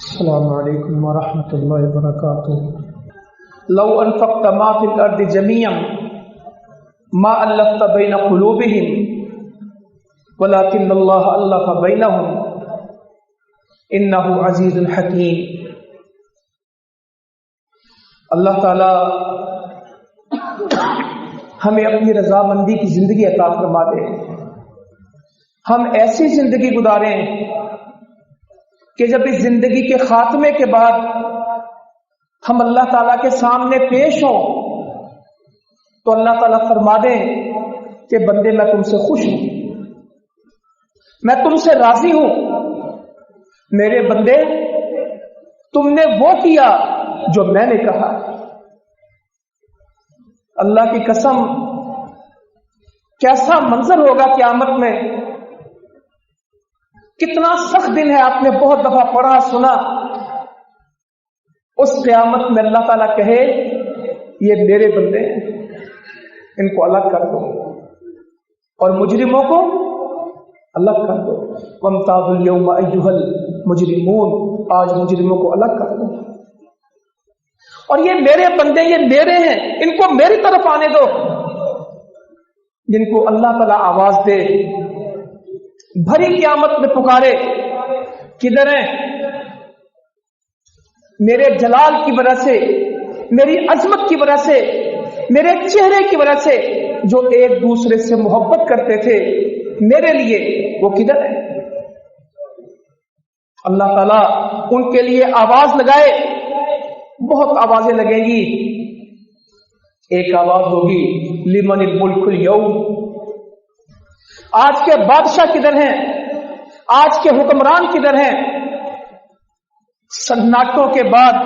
السلام علیکم ورحمۃ اللہ وبرکاتہ۔ لو انفقت ما فی الارض جميعا ما الفت بین قلوبهم ولكن اللہ الف بینهم انہ عزیز حکیم۔ اللہ تعالی ہمیں اپنی رضامندی کی زندگی عطا فرما دے، ہم ایسی زندگی گزاریں کہ جب اس زندگی کے خاتمے کے بعد ہم اللہ تعالیٰ کے سامنے پیش ہوں تو اللہ تعالیٰ فرما دیں کہ بندے میں تم سے خوش ہوں، میں تم سے راضی ہوں، میرے بندے تم نے وہ کیا جو میں نے کہا۔ اللہ کی قسم کیسا منظر ہوگا قیامت میں، کتنا سخت دن ہے، آپ نے بہت دفعہ پڑھا سنا۔ اس قیامت میں اللہ تعالیٰ کہے یہ میرے بندے ہیں، ان کو الگ کر دو، اور مجرموں کو الگ کر دو۔ وَامْتَازُوا الْيَوْمَ أَيُّهَا الْمُجْرِمُونَ، آج مجرموں کو الگ کر دو، اور یہ میرے بندے، یہ میرے ہیں، ان کو میری طرف آنے دو۔ جن کو اللہ تعالیٰ آواز دے، بھری قیامت میں پکارے، کدھر ہیں؟ میرے جلال کی وجہ سے، میری عظمت کی وجہ سے، میرے چہرے کی وجہ سے جو ایک دوسرے سے محبت کرتے تھے میرے لیے، وہ کدھر ہے؟ اللہ تعالیٰ ان کے لیے آواز لگائے، بہت آوازیں لگیں گی۔ ایک آواز ہوگی لمن الملک اليوم، آج کے بادشاہ کدھر ہیں، آج کے حکمران کدھر ہیں؟ سناٹوں کے بعد،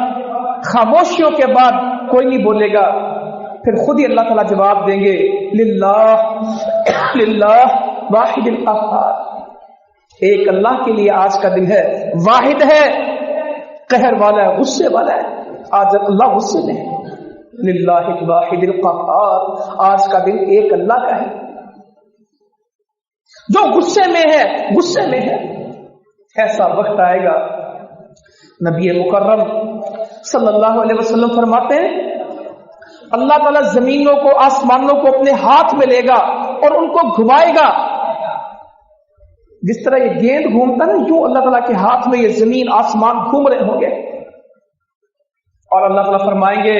خاموشیوں کے بعد کوئی نہیں بولے گا، پھر خود ہی اللہ تعالیٰ جواب دیں گے للہ للہ واحد القہار، ایک اللہ کے لیے آج کا دن ہے، واحد ہے، قہر والا ہے، غصے والا ہے، آج اللہ غصے میں ہے۔ للہ الواحد القہار، آج کا دن ایک اللہ کا ہے، جو غصے میں ہے، غصے میں ہے۔ ایسا وقت آئے گا، نبی مکرم صلی اللہ علیہ وسلم فرماتے ہیں اللہ تعالیٰ زمینوں کو، آسمانوں کو اپنے ہاتھ میں لے گا اور ان کو گھمائے گا، جس طرح یہ گیند گھومتا نا، یوں اللہ تعالیٰ کے ہاتھ میں یہ زمین آسمان گھوم رہے ہوں گے، اور اللہ تعالیٰ فرمائیں گے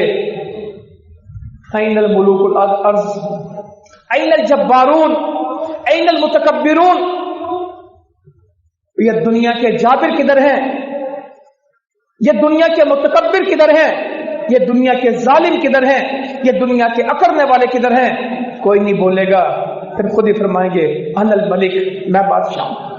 این الملوک الارض این الجبارون این المتکبرون، یہ دنیا کے جابر کدھر ہیں، یہ دنیا کے متکبر کدھر ہیں، یہ دنیا کے ظالم کدھر ہیں، یہ دنیا کے اکڑنے والے کدھر ہیں؟ کوئی نہیں بولے گا، پھر خود ہی فرمائیں گے انا الملک، میں بادشاہ ہوں۔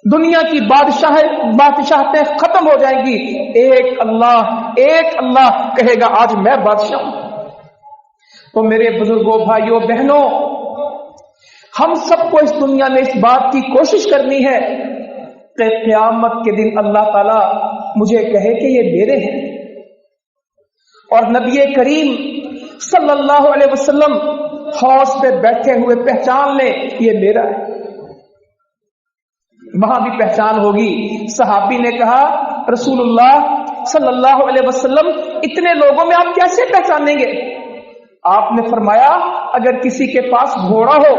دنیا کی بادشاہتیں ختم ہو جائیں گی، ایک اللہ کہے گا آج میں بادشاہ ہوں۔ تو میرے بزرگوں، بھائیوں، بہنوں، ہم سب کو اس دنیا میں اس بات کی کوشش کرنی ہے کہ قیامت کے دن اللہ تعالیٰ مجھے کہے کہ یہ میرے ہیں، اور نبی کریم صلی اللہ علیہ وسلم حوض پہ بیٹھے ہوئے پہچان لیں یہ میرا ہے۔ وہاں بھی پہچان ہوگی۔ صحابی نے کہا رسول اللہ صلی اللہ علیہ وسلم اتنے لوگوں میں آپ کیسے پہچانیں گے؟ آپ نے فرمایا اگر کسی کے پاس گھوڑا ہو،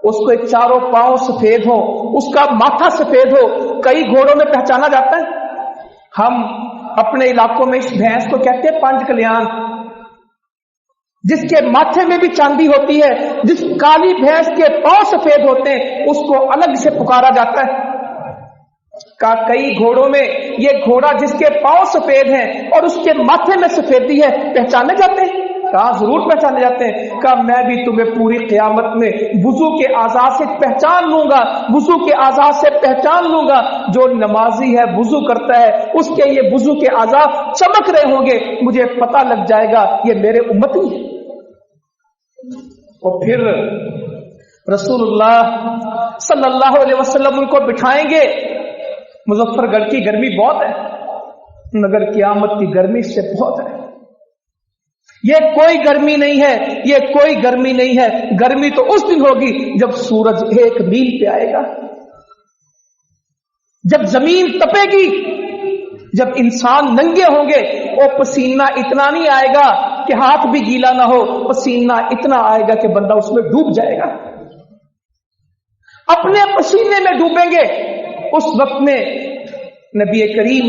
اس کو چاروں پاؤں سفید ہو، اس کا ماتھا سفید ہو، کئی گھوڑوں میں پہچانا جاتا ہے۔ ہم اپنے علاقوں میں اس بھینس کو کہتے ہیں پانچ کلیان، جس کے ماتھے میں بھی چاندی ہوتی ہے، جس کالی بھینس کے پاؤں سفید ہوتے ہیں، اس کو الگ سے پکارا جاتا ہے۔ کئی گھوڑوں میں یہ گھوڑا جس کے پاؤں سفید ہیں اور اس کے ماتھے میں سفیدی ہے، پہچانے جاتے ہیں؟ کہا ضرور پہچانے جاتے ہیں۔ کہا میں بھی تمہیں پوری قیامت میں وضو کے اعضاء سے پہچان لوں گا، وضو کے اعضاء سے پہچان لوں گا۔ جو نمازی ہے، وضو کرتا ہے، اس کے یہ وضو کے اعضاء چمک رہے ہوں گے، مجھے پتہ لگ جائے گا یہ میرے امتی ہیں۔ اور پھر رسول اللہ صلی اللہ علیہ وسلم ان کو بٹھائیں گے۔ مظفر گڑھ کی گرمی بہت ہے، مگر قیامت کی گرمی سے بہت ہے۔ یہ کوئی گرمی نہیں ہے، یہ کوئی گرمی نہیں ہے، گرمی تو اس دن ہوگی جب سورج 1 میل پہ آئے گا، جب زمین تپے گی، جب انسان ننگے ہوں گے، وہ پسینہ اتنا نہیں آئے گا کہ ہاتھ بھی گیلا نہ ہو، پسینہ اتنا آئے گا کہ بندہ اس میں ڈوب جائے گا، اپنے پسینے میں ڈوبیں گے۔ اس وقت میں نبی کریم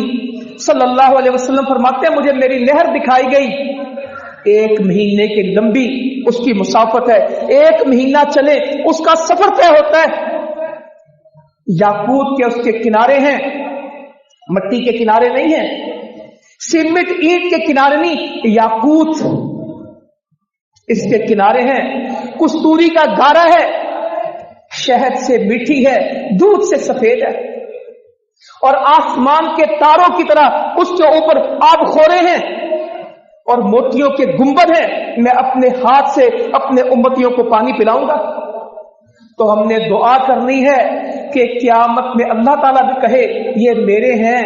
صلی اللہ علیہ وسلم فرماتے ہیں مجھے میری نہر دکھائی گئی، 1 مہینے کی لمبی اس کی مسافت ہے، 1 مہینہ چلے اس کا سفر طے ہوتا ہے۔ یاقوت کے اس کے کنارے ہیں، مٹی کے کنارے نہیں ہیں، سیمنٹ اینٹ کے کنارے نہیں، یاقوت اس کے کنارے ہیں، کستوری کا گارا ہے، شہد سے میٹھی ہے، دودھ سے سفید ہے، اور آسمان کے تاروں کی طرح اس کے اوپر آب خورے ہیں اور موتیوں کے گنبد ہیں۔ میں اپنے ہاتھ سے اپنے امتیوں کو پانی پلاؤں گا۔ تو ہم نے دعا کرنی ہے کہ قیامت میں اللہ تعالیٰ بھی کہے یہ میرے ہیں،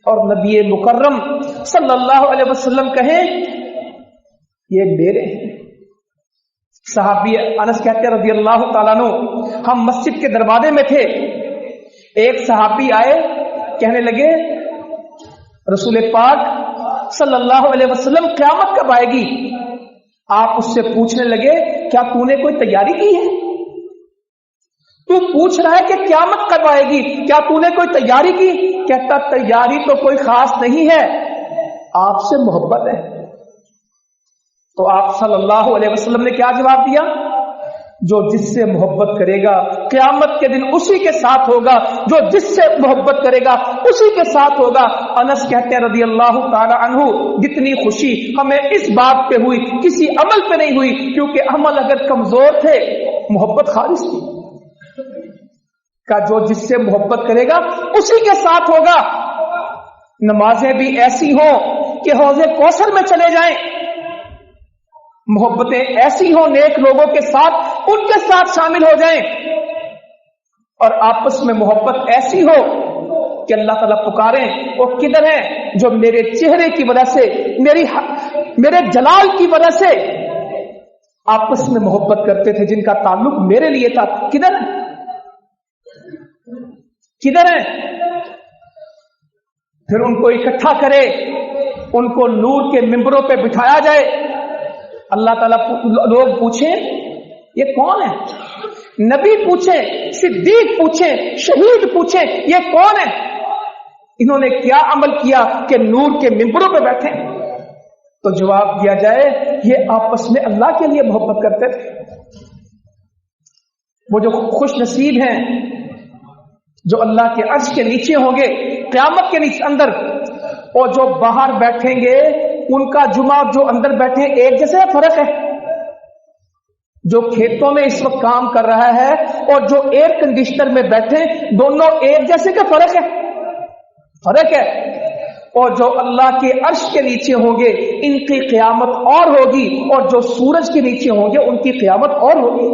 اور نبی مکرم صلی اللہ علیہ وسلم کہیں یہ میرے ہیں۔ صحابی انس کہتے ہیں رضی اللہ تعالیٰ عنہ، ہم مسجد کے دروازے میں تھے، ایک صحابی آئے، کہنے لگے رسول پاک صلی اللہ علیہ وسلم قیامت کب آئے گی؟ آپ اس سے پوچھنے لگے کیا تو نے کوئی تیاری کی ہے؟ تو پوچھ رہا ہے کہ قیامت کب آئے گی، کیا تو نے کوئی تیاری کی؟ کہتا تیاری تو کوئی خاص نہیں ہے، آپ سے محبت ہے۔ تو آپ صلی اللہ علیہ وسلم نے کیا جواب دیا؟ جو جس سے محبت کرے گا قیامت کے دن اسی کے ساتھ ہوگا، جو جس سے محبت کرے گا اسی کے ساتھ ہوگا۔ انس کہتے ہیں رضی اللہ تعالی عنہ جتنی خوشی ہمیں اس بات پہ ہوئی کسی عمل پہ نہیں ہوئی، کیونکہ عمل اگر کمزور تھے محبت خالص تھی، کہ جو جس سے محبت کرے گا اسی کے ساتھ ہوگا۔ نمازیں بھی ایسی ہوں کہ حوض کوثر میں چلے جائیں، محبتیں ایسی ہوں نیک لوگوں کے ساتھ ان کے ساتھ شامل ہو جائیں، اور آپس میں محبت ایسی ہو کہ اللہ تعالیٰ پکاریں وہ کدھر ہیں جو میرے چہرے کی وجہ سے میرے جلال کی وجہ سے آپس میں محبت کرتے تھے، جن کا تعلق میرے لیے تھا، کدھر ہیں؟ کدھر ہیں؟ پھر ان کو اکٹھا کرے، ان کو نور کے ممبروں پہ بٹھایا جائے، اللہ تعالیٰ لوگ پوچھیں یہ کون ہے؟ نبی پوچھیں، صدیق پوچھیں، شہید پوچھیں یہ کون ہے؟ انہوں نے کیا عمل کیا کہ نور کے ممبروں پہ بیٹھے؟ تو جواب دیا جائے یہ آپس میں اللہ کے لیے محبت کرتے تھے۔ وہ جو خوش نصیب ہیں جو اللہ کے عرش کے نیچے ہوں گے قیامت کے نیچے اندر، اور جو باہر بیٹھیں گے ان کا جمعہ جو اندر بیٹھے ایک جیسا فرق ہے؟ جو کھیتوں میں اس وقت کام کر رہا ہے اور جو ایئر کنڈیشنر میں بیٹھے دونوں ایک جیسے کا فرق ہے؟ فرق ہے۔ اور جو اللہ کے عرش کے نیچے ہوں گے ان کی قیامت اور ہوگی، اور جو سورج کے نیچے ہوں گے ان کی قیامت اور ہوگی۔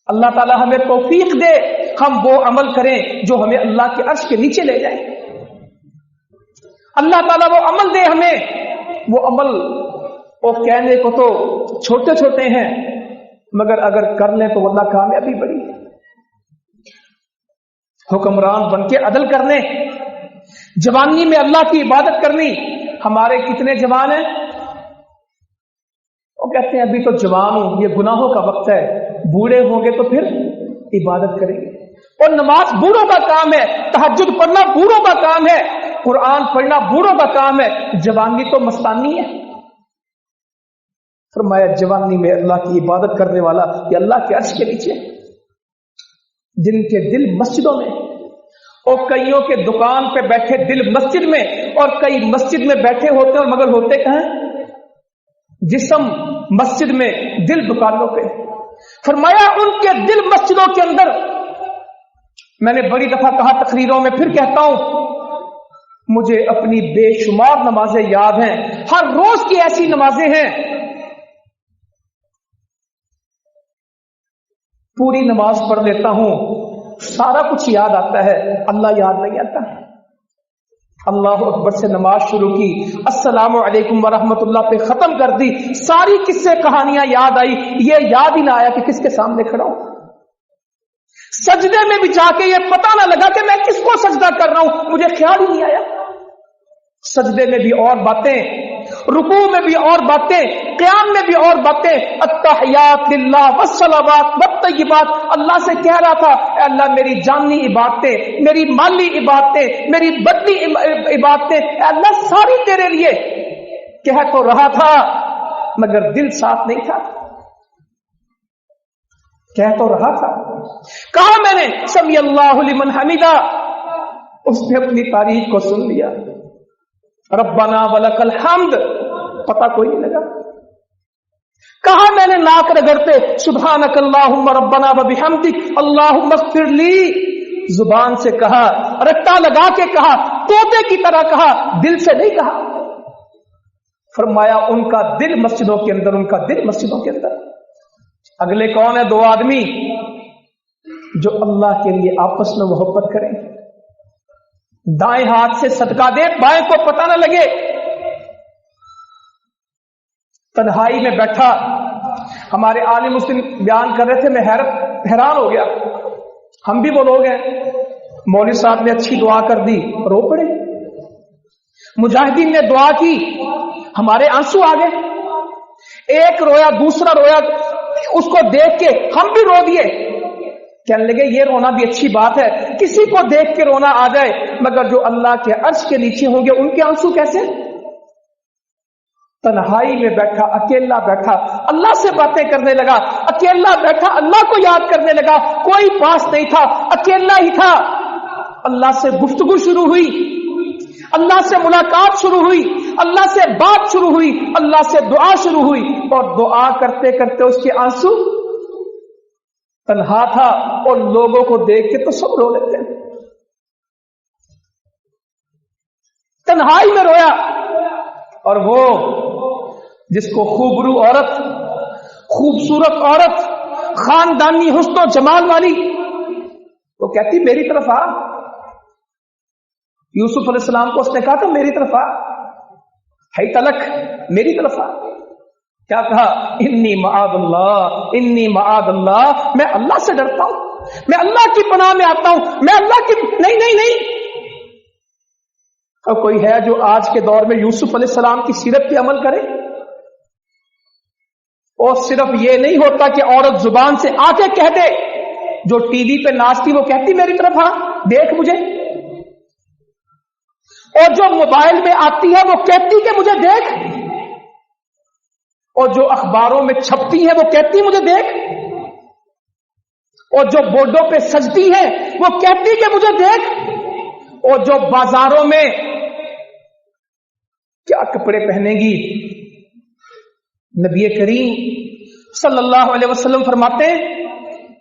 اللہ تعالی ہمیں توفیق دے ہم وہ عمل کریں جو ہمیں اللہ کے عرش کے نیچے لے جائیں۔ اللہ تعالیٰ وہ عمل دے ہمیں، وہ عمل وہ کہنے کو تو چھوٹے چھوٹے ہیں مگر اگر کر لیں تو واللہ کامیابی بڑی ہے۔ حکمران بن کے عدل کرنے، جوانی میں اللہ کی عبادت کرنی۔ ہمارے کتنے جوان ہیں وہ کہتے ہیں ابھی تو جوان ہوں، یہ گناہوں کا وقت ہے، بوڑھے ہوں گے تو پھر عبادت کریں گے۔ اور نماز بوڑھوں کا کام ہے، تہجد پڑھنا بوڑھوں کا کام ہے، قرآن پڑھنا بوڑھوں کا کام ہے، جوانی تو مستانی ہے۔ فرمایا جوانی میں اللہ کی عبادت کرنے والا یہ اللہ کے عرش کے نیچے، جن کے دل مسجدوں میں، اور کئیوں کے دکان پہ بیٹھے دل مسجد میں، اور کئی مسجد میں بیٹھے ہوتے اور مگر ہوتے کہاں؟ جسم مسجد میں دل دکانوں پہ۔ فرمایا ان کے دل مسجدوں کے اندر۔ میں نے بڑی دفعہ کہا تقریروں میں، پھر کہتا ہوں، مجھے اپنی بے شمار نمازیں یاد ہیں، ہر روز کی ایسی نمازیں ہیں، پوری نماز پڑھ لیتا ہوں، سارا کچھ یاد آتا ہے، اللہ یاد نہیں آتا۔ اللہ اکبر سے نماز شروع کی، السلام علیکم ورحمۃ اللہ پہ ختم کر دی، ساری قصے کہانیاں یاد آئی، یہ یاد ہی نہ آیا کہ کس کے سامنے کھڑا ہوں۔ सजदे में भी जाके ये पता ना लगा कि मैं किसको सजदा कर रहा हूं, मुझे ख्याल ही नहीं आया। सजदे में भी और बातें, रुकू में भी और बातें, क़याम में भी और बातें। अत्तहियात लिल्लाह वस्सलावात वत्तय्यिबात, अल्लाह से कह रहा था अल्लाह मेरी जानी इबादतें, मेरी माली इबादतें, मेरी बदनी इबादतें अल्लाह सारी तेरे लिए। कह तो रहा था मगर दिल साथ नहीं था। कह तो रहा था, कहा मैंने समी अल्लाहु लिमन हमीदा, उसने अपनी तारीफ को सुन लिया। रब्बना वलकल हम्द, पता कोई नहीं लगा। कहा मैंने नाक रगड़ते सुब्हानक अल्लाहुम्मा रब्बना व बिहम्दिक अल्लाहुम्मा इग़फिरली, जुबान से कहा, रट्टा लगा के कहा, तोते की तरह कहा, दिल से नहीं कहा। फरमाया उनका दिल मस्जिदों के अंदर, उनका दिल मस्जिदों के अंदर। अगले कौन है? दो आदमी जो अल्लाह के लिए आपस में मोहब्बत करें। दाएं हाथ से सदका दे, बाएं को पता न लगे। तन्हाई में बैठा, हमारे आलिम मुस्लिम बयान कर रहे थे, मैं हैरान हो गया। हम भी वो लोग हैं, मौलवी साहब ने अच्छी दुआ कर दी, रो पड़े। मुजाहिदीन ने दुआ की, हमारे आंसू आ गए। एक रोया, दूसरा रोया, उसको देख के हम भी रो दिए। कहने लगे ये रोना भी अच्छी बात है, किसी को देख के रोना आ जाए, मगर जो अल्लाह के अर्श के नीचे होंगे उनके आंसू कैसे? तन्हाई में बैठा, अकेला बैठा, अल्लाह से बातें करने लगा, अकेला बैठा अल्लाह को याद करने लगा। कोई पास नहीं था, अकेला ही था। अल्लाह से गुफ्तगू शुरू हुई, अल्लाह से मुलाकात शुरू हुई, अल्लाह से बात शुरू हुई, अल्लाह से दुआ शुरू हुई, और दुआ करते करते उसके आंसू, तन्हा था और लोगों को देख के तो सब रो लेते हैं। तन्हाई में रोया। और वो जिसको खूबरू औरत, खूबसूरत औरत, खानदानी हुस्न जमाल वाली, वो कहती मेरी तरफ आ। यूसुफ अलैहिस्सलाम को उसने कहा था मेरी तरफ आ, है तलक, मेरी तरफ आ। क्या कहा? इन्नी मआदल्लाह, इन्नी मआदल्लाह, मैं अल्लाह से डरता हूं, मैं अल्लाह की पनाह में आता हूं, मैं अल्लाह की नहीं नहीं नहीं। और कोई है जो आज के दौर में यूसुफ अलैहिस्सलाम की सीरत पे अमल करे? और सिर्फ ये नहीं होता कि औरत जुबान से आके कह दे, जो टीवी पे नाचती वो कहती मेरी तरफ आ, देख मुझे। और जो मोबाइल में आती है वो कहती कि मुझे देख। और जो अखबारों में छपती है वो कहती मुझे देख। और जो बोर्डों पे सजती है वो कहती कि मुझे देख। और जो बाजारों में क्या कपड़े पहनेगी, नबी करीम सल्लल्लाहु अलैहि वसल्लम फरमाते हैं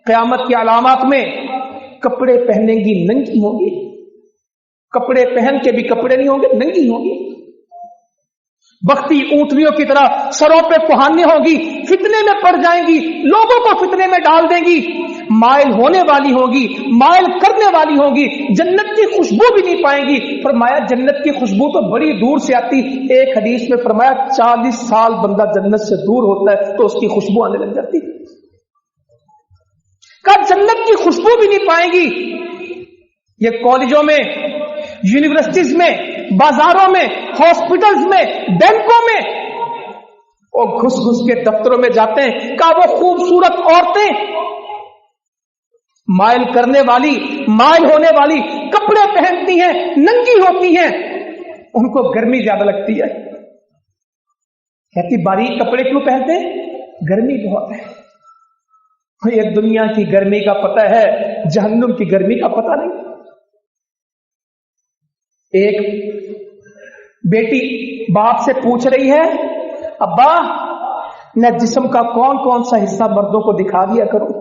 क़यामत की अलामत में कपड़े पहनेंगी नंगी होंगी, कपड़े पहन के भी कपड़े नहीं होंगे, नंगी होंगी। बख्ती ऊंटनियों की तरह सरों पे कुहाने होगी, फितने में पड़ जाएंगी, लोगों को फितने में डाल देंगी, माइल होने वाली होगी, माइल करने वाली होगी, जन्नत की खुशबू भी नहीं पाएंगी। फरमाया जन्नत की खुशबू तो बड़ी दूर से आती। एक हदीस में फरमाया 40 साल बंदा जन्नत से दूर होता है तो उसकी खुशबू आने लग जाती। कब जन्नत की खुशबू भी नहीं पाएंगी। ये कॉलेजों में, यूनिवर्सिटीज में, बाजारों में, हॉस्पिटल्स में, बैंकों में, और घुस घुस के दफ्तरों में जाते हैं। का वो खूबसूरत औरतें माइल करने वाली, माइल होने वाली कपड़े पहनती हैं, नंगी होती हैं, उनको गर्मी ज्यादा लगती है। कहती बारीक कपड़े क्यों पहनते हैं? गर्मी बहुत है। ये दुनिया की गर्मी का पता है, जहन्नुम की गर्मी का पता नहीं। एक बेटी बाप से पूछ रही है, अब्बा मैं जिस्म का कौन कौन सा हिस्सा मर्दों को दिखा दिया करूं,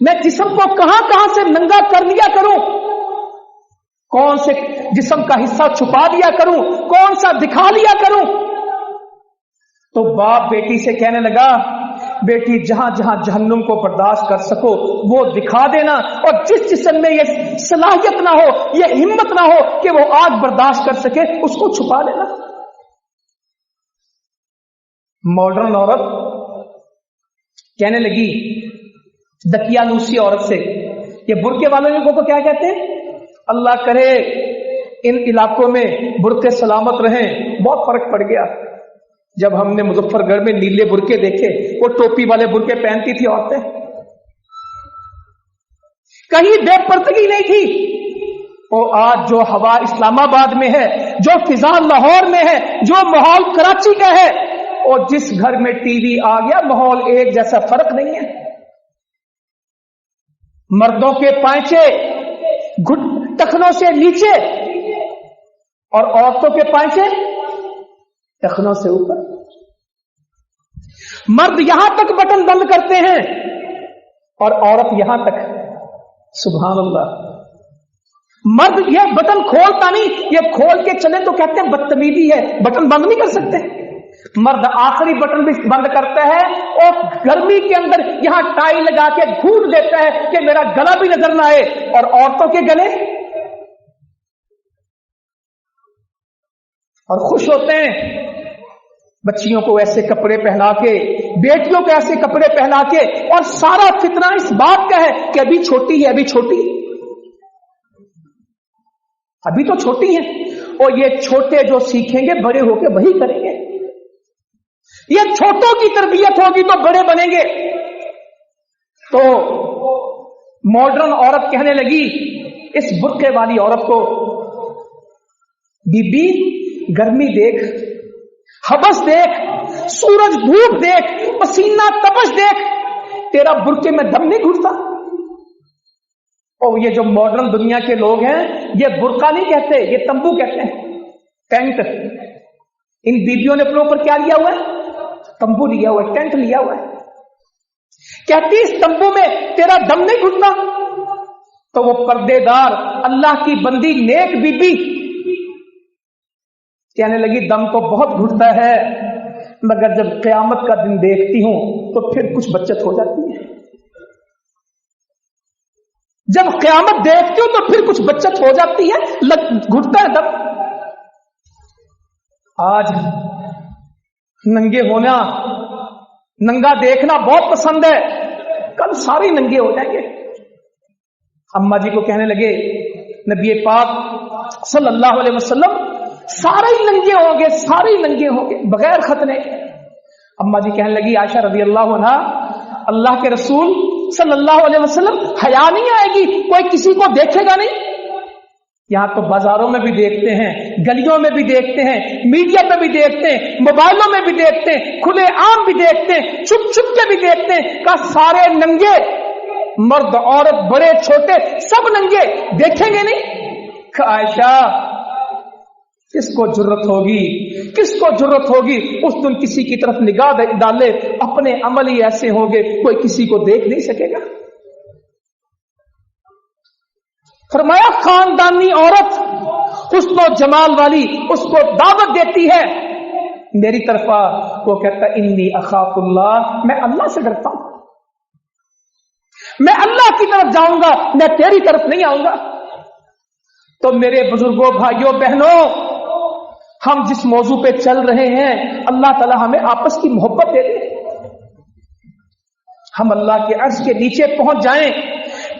मैं जिस्म को कहां कहां से नंगा कर लिया करूं, कौन से जिस्म का हिस्सा छुपा दिया करूं, कौन सा दिखा लिया करूं। तो बाप बेटी से कहने लगा, बेटी जहां जहां जहन्नुम को बर्दाश्त कर सको वो दिखा देना, और जिस जिस्म में ये सलाहियत ना हो, ये हिम्मत ना हो कि वो आग बर्दाश्त कर सके, उसको छुपा लेना। मॉडर्न औरत कहने लगी दकियानूसी औरत से। ये बुरके वालों को क्या कहते हैं? अल्लाह करे इन इलाकों में बुरके सलामत रहें। बहुत फर्क पड़ गया जब हमने मुजफ्फरगढ़ में नीले बुरके देखे, वो टोपी वाले बुरके पहनती थी औरतें, कहीं बेपर्दगी नहीं थी। और आज जो हवा इस्लामाबाद में है, जो फिजा लाहौर में है, जो माहौल कराची का है, और जिस घर में टीवी आ गया माहौल एक जैसा, फर्क नहीं है। मर्दों के पांचे टखनों से नीचे और औरतों के पांचे टखनों से ऊपर। मर्द यहां तक बटन बंद करते हैं और औरत यहां तक। सुभान अल्लाह। मर्द यह बटन खोलता नहीं, ये खोल के चले तो कहते हैं बदतमीजी है, बटन बंद नहीं कर सकते। मर्द आखिरी बटन भी बंद करता है और गर्मी के अंदर यहां टाई लगा के घूट देता है कि मेरा गला भी नजर ना आए। और औरतों के गले, और खुश होते हैं बच्चियों को ऐसे कपड़े पहना के, बेटियों को ऐसे कपड़े पहना के। और सारा फितना इस बात का है कि अभी छोटी है, अभी छोटी, अभी तो छोटी है। और ये छोटे जो सीखेंगे बड़े होके वही करेंगे। ये छोटों की तरबियत होगी तो बड़े बनेंगे। तो मॉडर्न औरत कहने लगी इस बुर्के वाली औरत को, बीबी गर्मी देख, हबस देख, सूरज धूप देख, पसीना तपश देख, तेरा बुर्के में दम नहीं घुटता। और ये जो मॉडर्न दुनिया के लोग हैं, ये बुर्का नहीं कहते, ये तंबू कहते हैं, टेंट। इन बीबियों ने अपने ऊपर क्या लिया हुआ है? तंबू लिया हुआ है, टेंट लिया हुआ है। कहती इस तंबू में तेरा दम नहीं घुटता। तो वो पर्देदार अल्लाह की बंदी नेक बीबी कहने लगी दम तो बहुत घुटता है, मगर जब क़यामत का दिन देखती हूं तो फिर कुछ बचत हो जाती है। जब क़यामत देखती हूं तो फिर कुछ बचत हो जाती है, घुटता है दम। आज नंगे होना, नंगा देखना बहुत पसंद है, कल सारे नंगे हो जाएंगे। अम्मा जी को कहने लगे नबी पाक सल्लल्लाहु अलैहि वसल्लम सारे ही नंगे होंगे, सारे ही नंगे होंगे बगैर खतने के। अम्मा जी कहने लगी आयशा रज़ी अल्लाह अन्हा, अल्लाह के रसूल सल्लल्लाहु अलैहि वसल्लम हया नहीं आएगी, कोई किसी को देखेगा नहीं। यहां तो बाजारों में भी देखते हैं, गलियों में भी देखते हैं, मीडिया पे भी देखते हैं, मोबाइलों में भी देखते हैं, खुले आम भी देखते हैं, छुप छुप के भी देखते हैं। का सारे नंगे, मर्द औरत बड़े छोटे सब नंगे, देखेंगे नहीं? आयशा किसको जुर्रत होगी, किसको जुर्रत होगी उस दिन किसी की तरफ निगाह डाले? अपने अमल ही ऐसे होंगे, कोई किसी को देख नहीं सकेगा। फरमाया खानदानी औरत हुस्न और जमाल वाली उसको दावत देती है मेरी तरफा, वो कहता इन्नी अखाफुल्लाह, मैं अल्लाह से डरता हूं, मैं अल्लाह की तरफ जाऊंगा, मैं तेरी तरफ नहीं आऊंगा। तो मेरे बुजुर्गों, भाइयों, बहनों, हम जिस मौजू पे चल रहे हैं, अल्लाह ताला हमें आपस की मोहब्बत दे दे, हम अल्लाह के अर्श के नीचे पहुंच जाएं।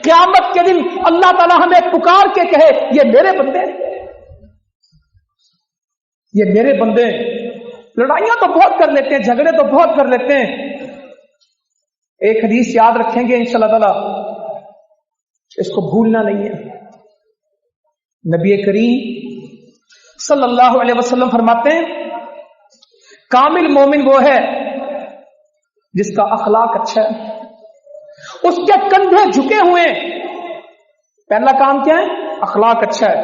क़यामत के दिन अल्लाह ताला हमें पुकार के कहे ये मेरे बंदे, ये मेरे बंदे। लड़ाइयां तो बहुत कर लेते हैं, झगड़े तो बहुत कर लेते हैं। एक हदीस याद रखेंगे इंशाअल्लाह ताला, इसको भूलना नहीं है। नबी करीम सल्लल्लाहु अलैहि वसल्लम फरमाते हैं कामिल मोमिन वो है जिसका अखलाक अच्छा है, उसके कंधे झुके हुए। पहला काम क्या है? अखलाक अच्छा है।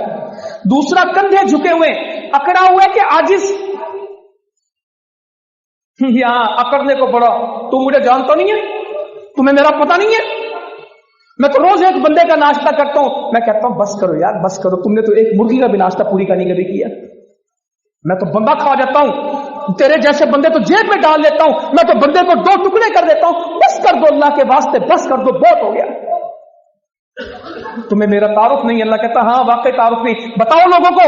दूसरा कंधे झुके हुए, अकड़ा हुआ है कि आजिज, यहां अकड़ने को पड़ा, तू मुझे जानता नहीं है, तुम्हें मेरा पता नहीं है, मैं तो रोज एक बंदे का नाश्ता करता हूं। मैं कहता हूं बस करो यार, बस करो, तुमने तो एक मुर्गी का भी नाश्ता पूरी का नहीं कभी किया। मैं तो बंदा खा जाता हूं, तेरे जैसे बंदे तो जेब में डाल लेता हूं, मैं तो बंदे को 2 टुकड़े कर देता हूं। बस कर दो अल्लाह के वास्ते, बस कर दो, बहुत हो गया। तुम्हें मेरा तारुफ नहीं? अल्लाह कहता हाँ वाकई तारुफ नहीं। बताओ लोगों को,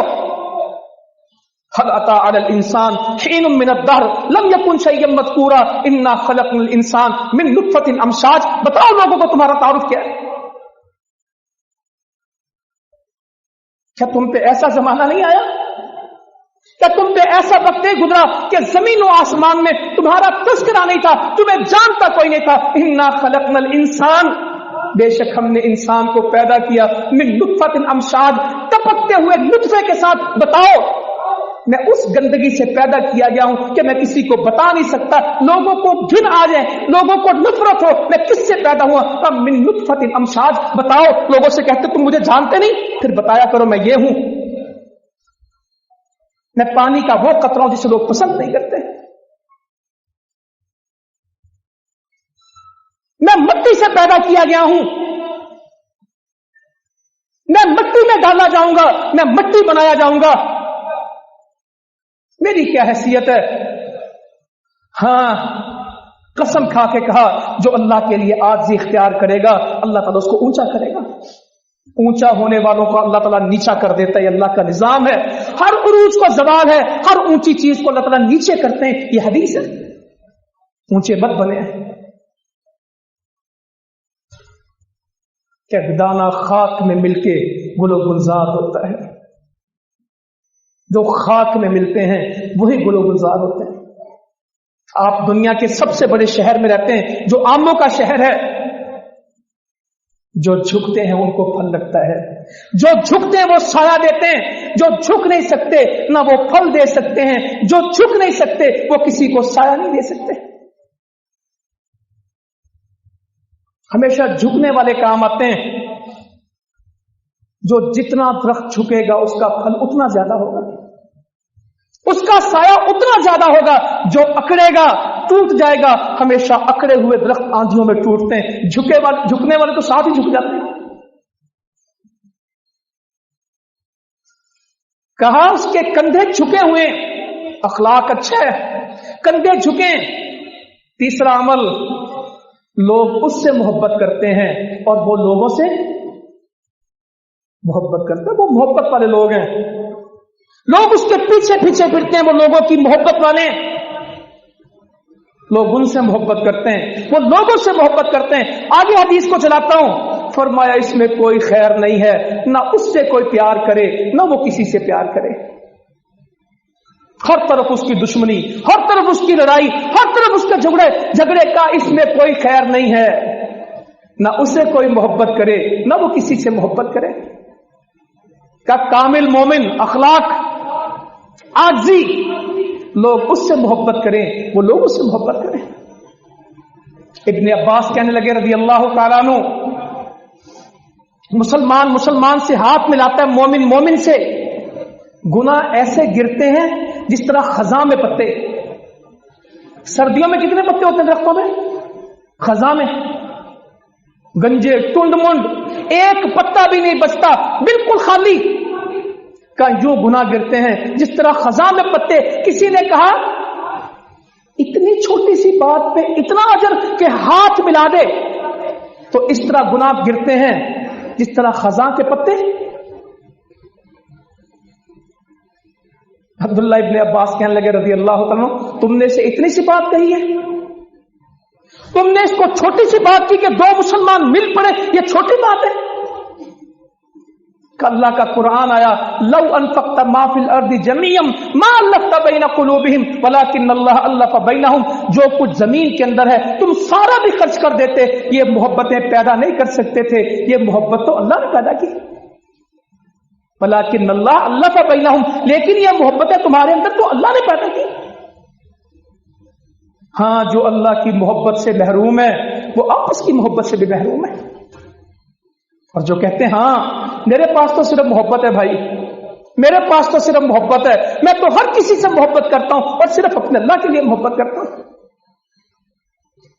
हल अता अलल इंसान हीनुम मिनद दहर लम यकुन शैय्यन मज़कूरा इन्ना खलक़नल इंसान मिन नुत्फ़तिन अमशाज। बताओ लोगों को तुम्हारा तारुफ क्या है? क्या तुम पे ऐसा जमाना नहीं आया? क्या तुम पे ऐसा वक्त नहीं गुजरा कि जमीन और आसमान में तुम्हारा तस्करा नहीं था, तुम्हें जानता कोई नहीं था? इन्ना खलक़नल इंसान, बेशक हमने इंसान को पैदा किया, मिन नुत्फ़तिन अमशाज, टपकते हुए नुत्फे के साथ। बताओ, मैं उस गंदगी से पैदा किया गया हूं कि मैं किसी को बता नहीं सकता, लोगों को घिन आ जाए, लोगों को नफरत हो, मैं किससे पैदा हुआ? अब मिन नुत्फ़तिन अमशाज। बताओ, लोगों से कहते तुम मुझे जानते नहीं, फिर बताया करो मैं ये हूं। मैं पानी का वो कतरा हूं जिसे लोग पसंद नहीं करते। मैं मिट्टी से पैदा किया गया हूं, मैं मिट्टी में डाला जाऊंगा, मैं मिट्टी बनाया जाऊंगा। मेरी क्या हैसियत है? हां, कसम खा के कहा, जो अल्लाह के लिए आजिज़ी इख्तियार करेगा अल्लाह ताला उसको ऊंचा करेगा। ऊंचा होने वालों को अल्लाह ताला नीचा कर देता है, ये अल्लाह का निजाम है। हर उरूज को जवाल है, हर ऊंची चीज को अल्लाह ताला नीचे करते हैं, ये हदीस है। ऊंचे मत बने। क्या दाना खाक में मिलके गुलो गुलजार होता है? जो खाक में मिलते हैं वही गुलो गुलजार होते हैं। आप दुनिया के सबसे बड़े शहर में रहते हैं, जो आमों का शहर है, जो झुकते हैं उनको फल लगता है, जो झुकते हैं वो साया देते हैं, जो झुक नहीं सकते ना वो फल दे सकते हैं, जो झुक नहीं सकते वो किसी को साया नहीं दे सकते। हमेशा झुकने वाले काम आते हैं। जो जितना दरख्त झुकेगा उसका फल उतना ज्यादा होगा, उसका साया उतना ज्यादा होगा। जो अकड़ेगा टूट जाएगा। हमेशा अकड़े हुए दरख्त आंधियों में टूटते हैं, झुकने वाले तो साथ ही झुक जाते हैं। कहा उसके कंधे झुके हुए, अखलाक अच्छा है, कंधे झुके। तीसरा अमल, लोग उससे मोहब्बत करते हैं और वो लोगों से मोहब्बत करते हैं, वो मोहब्बत वाले लोग हैं। लोग उसके पीछे पीछे फिरते हैं, वो लोगों की मोहब्बत वाले। लोग उनसे मोहब्बत करते हैं, वो लोगों से मोहब्बत करते हैं। आगे हदीस को चलाता हूं, फरमाया इसमें कोई खैर नहीं है, ना उससे कोई प्यार करे ना वो किसी से प्यार करे। हर तरफ उसकी दुश्मनी, हर तरफ उसकी लड़ाई, हर तरफ उसके झगड़े का इसमें कोई खैर नहीं है। ना उसे कोई मोहब्बत करे ना वो किसी से मोहब्बत करे। का कामिल मोमिन, अखलाक, आजी, लोग उससे मोहब्बत करें, वो लोग उससे मोहब्बत करें। इब्ने अब्बास कहने लगे रज़ी अल्लाह तआला अन्हु, मुसलमान से हाथ मिलाता है, मोमिन मोमिन से, गुनाह ऐसे गिरते हैं जिस तरह खजा में पत्ते। सर्दियों में कितने पत्ते होते हैं दरख्तों में? खजा में गंजे टुंड मुंड, एक पत्ता भी नहीं बचता, बिल्कुल खाली। का यूं गुनाह गिरते हैं जिस तरह खजा में पत्ते। किसी ने कहा इतनी छोटी सी बात पे इतना अजर के हाथ मिला दे, तो इस तरह गुनाह गिरते हैं जिस तरह खजा के पत्ते। अब्दुल्लाह इब्ने अब्बास कहने लगे रज़ी अल्लाह तआला अन्हु, तुमने इसे इतनी सी बात कही है, तुमने इसको छोटी सी बात की कि दो मुसलमान मिल पड़े, ये छोटी बात है? अल्लाह का कुरान आया, लौ अनफक़्त मा फिल अर्दि जमीअन मा अल्लफ़्त बैन क़ुलूबिहिम वलाकिन्नल्लाह अल्लफ़ बैनहुम। जो कुछ जमीन के अंदर है तुम सारा भी खर्च कर देते, ये मोहब्बतें पैदा नहीं कर सकते थे, ये मोहब्बत तो अल्लाह ने पैदा की। वलाकिन्नल्लाह अल्लफ़ बैनहुम, लेकिन ये मोहब्बतें तुम्हारे अंदर तो अल्लाह ने पैदा की। हाँ, जो अल्लाह की मोहब्बत से महरूम है वो आपस की मोहब्बत से भी महरूम है। और जो कहते हैं हाँ मेरे पास तो सिर्फ मोहब्बत है भाई, मेरे पास तो सिर्फ मोहब्बत है, मैं तो हर किसी से मोहब्बत करता हूं और सिर्फ अपने अल्लाह के लिए मोहब्बत करता हूं।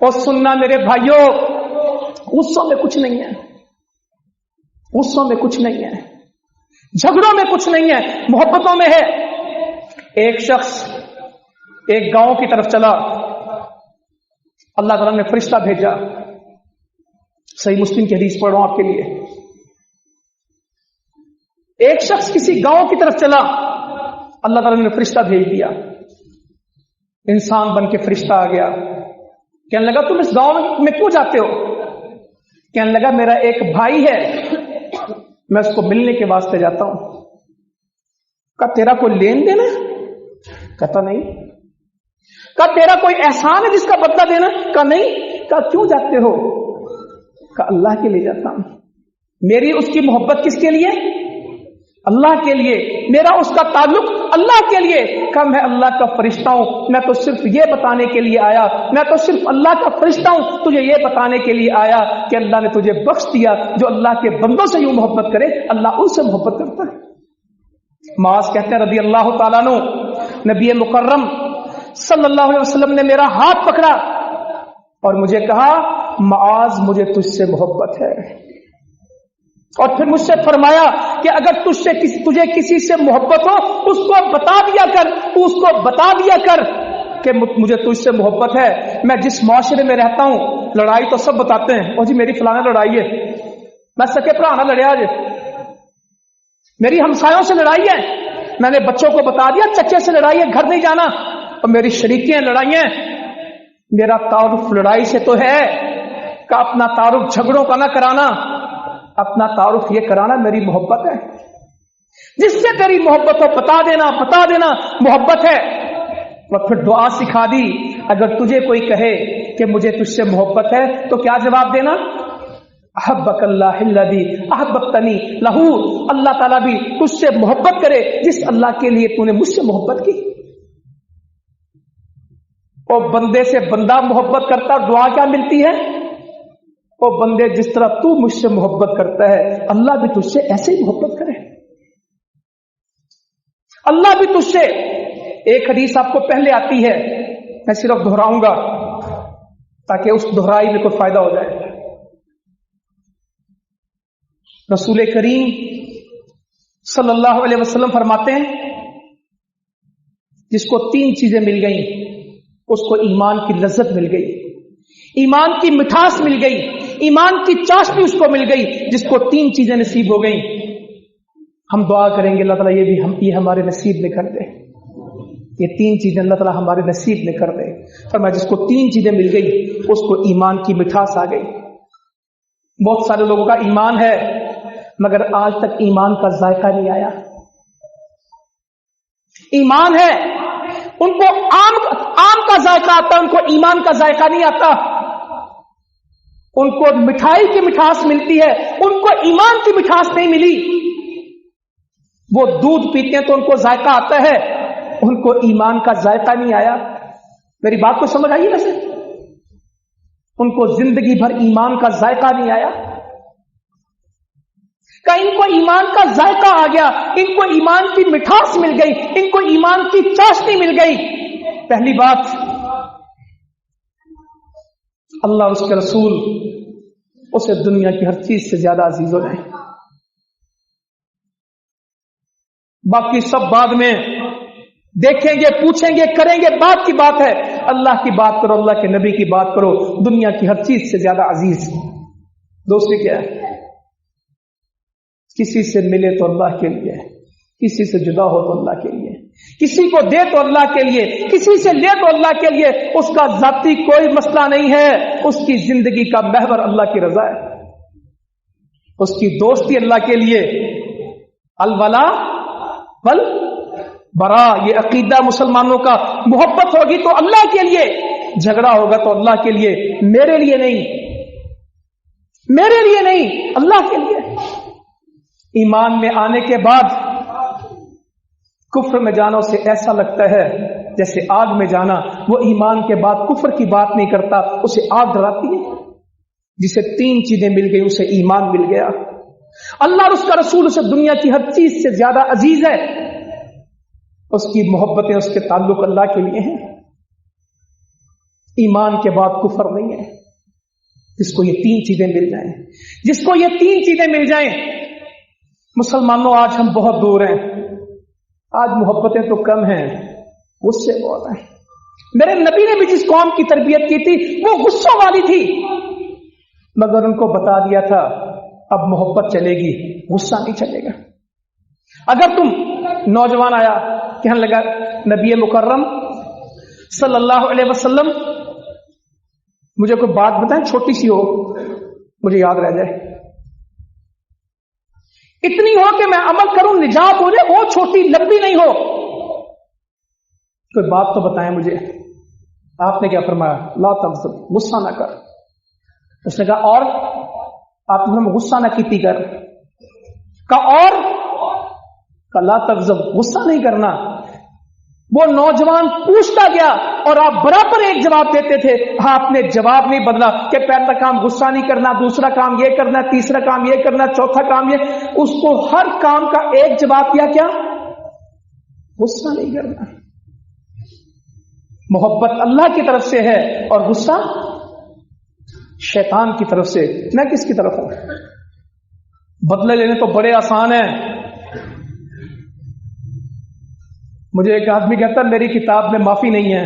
और सुनना मेरे भाइयों, गुस्सों में कुछ नहीं है, गुस्सों में कुछ नहीं है, झगड़ों में कुछ नहीं है, मोहब्बतों में है। एक शख्स एक गांव की तरफ चला, अल्लाह ताला ने फरिश्ता भेजा। सही मुस्लिम की हदीस पढ़ रहा हूं आपके लिए। एक शख्स किसी गांव की तरफ चला, अल्लाह ताला ने फरिश्ता भेज दिया, इंसान बन के फरिश्ता आ गया। कहने लगा तुम इस गांव में क्यों जाते हो? कहने लगा मेरा एक भाई है, मैं उसको मिलने के वास्ते जाता हूं। कहा तेरा कोई लेन देन है? कहता नहीं। कहा तेरा कोई एहसान है जिसका बदला देना? कहा नहीं। कहा क्यों जाते हो? कहा अल्लाह के लिए जाता हूं। मेरी उसकी मोहब्बत किसके लिए? अल्लाह के लिए। मेरा उसका ताल्लुक अल्लाह के लिए। कहा मैं अल्लाह का फरिश्ता हूं, मैं तो सिर्फ ये बताने के लिए आया, मैं तो सिर्फ अल्लाह का फरिश्ता हूं, तुझे ये बताने के लिए आया कि अल्लाह ने तुझे बख्श दिया। जो अल्लाह के बंदों से यूं मोहब्बत करे, अल्लाह उनसे मोहब्बत करता है। मास कहते हैं रज़ी अल्लाह ताला अन्हु, नबी मुकर्रम सल्लल्लाहु अलैहि वसल्लम ने मेरा हाथ पकड़ा और मुझे कहा माज मुझे तुझसे मोहब्बत है। और फिर मुझसे फरमाया कि अगर तुझे किसी से मोहब्बत हो उसको बता दिया कर, उसको बता दिया कर कि मुझे तुझसे मोहब्बत है। मैं जिस माशरे में रहता हूं, लड़ाई तो सब बताते हैं, और जी मेरी फलाना लड़ाई है, मैं सके भरा ना लड़िया आज, मेरी हमसायों से लड़ाई है, मैंने बच्चों को बता दिया चच्चे से लड़ाई है, घर नहीं जाना, और मेरी शरीकें लड़ाई हैं। मेरा तारुफ लड़ाई से तो है कि अपना तारुफ झगड़ों का ना कराना, अपना तारुफ ये कराना मेरी मोहब्बत है। जिससे तेरी मोहब्बत हो बता देना मोहब्बत है। और फिर दुआ सिखा दी, अगर तुझे कोई कहे कि मुझे तुझसे मोहब्बत है तो क्या जवाब देना? अहब्बकल्लाहुल्लज़ी अहब्बतनी लहू, अल्लाह ताला भी तुझसे मोहब्बत करे जिस अल्लाह के लिए तूने मुझसे मोहब्बत की। और बंदे से बंदा मोहब्बत करता, दुआ क्या मिलती है? ओ बंदे जिस तरह तू मुझसे मोहब्बत करता है, अल्लाह भी तुझसे ऐसे ही मोहब्बत करे। अल्लाह भी तुझसे। एक हदीस आपको पहले आती है, मैं सिर्फ दोहराऊंगा ताकि उस दोहराई में कोई फायदा हो जाए। रसूल करीम सल्लल्लाहु अलैहि वसल्लम फरमाते हैं जिसको 3 चीजें मिल गई उसको ईमान की लज्जत मिल गई, ईमान की मिठास मिल गई, ईमान की चाशनी उसको मिल गई। जिसको 3 चीजें नसीब हो गई, हम दुआ करेंगे अल्लाह ताला ये हमारे नसीब में कर दे, ये 3 चीजें अल्लाह ताला हमारे नसीब में कर दे। फरमाया जिसको 3 चीजें मिल गई उसको ईमान की मिठास आ गई। बहुत सारे लोगों का ईमान है मगर आज तक ईमान का जायका नहीं आया। ईमान है, उनको आम का जायका आता, उनको ईमान का जायका नहीं आता। उनको मिठाई की मिठास मिलती है, उनको ईमान की मिठास नहीं मिली। वो दूध पीते हैं तो उनको जायका आता है, उनको ईमान का जायका नहीं आया। मेरी बात को समझ आई वैसे? उनको जिंदगी भर ईमान का जायका नहीं आया। का इनको ईमान का जायका आ गया, इनको ईमान की मिठास मिल गई, इनको ईमान की चाशनी मिल गई। पहली बात, अल्लाह उसके रसूल उसे दुनिया की हर चीज से ज्यादा अजीज हो जाए। बाकी सब बाद में देखेंगे, पूछेंगे, करेंगे, बात की बात है। अल्लाह की बात करो, अल्लाह के नबी की बात करो, दुनिया की हर चीज से ज्यादा अजीज। दूसरी क्या है? किसी से मिले तो अल्लाह के लिए, किसी से जुदा हो तो अल्लाह के लिए, किसी को दे तो अल्लाह के लिए, किसी से ले तो अल्लाह के लिए। उसका जाती कोई मसला नहीं है, उसकी जिंदगी का महवर अल्लाह की रजा है, उसकी दोस्ती अल्लाह के लिए। अलवला वल बरा, ये अकीदा मुसलमानों का। मोहब्बत होगी तो अल्लाह के लिए, झगड़ा होगा तो अल्लाह के लिए, मेरे लिए नहीं, मेरे लिए नहीं, अल्लाह के लिए। ईमान में आने के बाद कुफ्र में जाना उसे ऐसा लगता है जैसे आग में जाना। वो ईमान के बाद कुफ्र की बात नहीं करता, उसे आग डराती है। जिसे 3 चीजें मिल गई उसे ईमान मिल गया। अल्लाह और उसका रसूल उसे दुनिया की हर चीज से ज्यादा अजीज है। उसकी मोहब्बतें, उसके ताल्लुक अल्लाह के लिए हैं। ईमान के बाद कुफ्र नहीं है। जिसको ये 3 चीजें मिल जाएं, जिसको ये 3 चीजें मिल जाएं। मुसलमानों, आज हम बहुत दूर हैं, आज मोहब्बतें तो कम हैं, गुस्से बहुत हैं। मेरे नबी ने भी जिस कौम की तरबियत की थी वो गुस्सों वाली थी, मगर उनको बता दिया था अब मोहब्बत चलेगी, गुस्सा नहीं चलेगा। अगर तुम नौजवान आया, कहने लगा नबी मुकर्रम सल्लल्लाहु अलैहि वसल्लम मुझे कोई बात बताएं, छोटी सी हो, मुझे याद रह जाए, इतनी हो कि मैं अमल करूं, निजात हो जाए, वो छोटी लंबी नहीं हो, कोई बात तो बताएं मुझे। आपने क्या फरमाया? ला तग़ज़ब, गुस्सा ना कर। उसने कहा और? आपने गुस्सा ना की कर। कहा और? कहा ला तग़ज़ब, गुस्सा नहीं करना। वो नौजवान पूछता गया और आप बराबर एक जवाब देते थे। हाँ, आपने जवाब नहीं बदला कि पहला काम गुस्सा नहीं करना, दूसरा काम ये करना, तीसरा काम ये करना, चौथा काम ये। उसको हर काम का एक जवाब दिया, क्या? गुस्सा नहीं करना। मोहब्बत अल्लाह की तरफ से है और गुस्सा शैतान की तरफ से। मैं किसकी तरफ हूं? बदले लेने तो बड़े आसान है। मुझे एक आदमी कहता मेरी किताब में माफी नहीं है।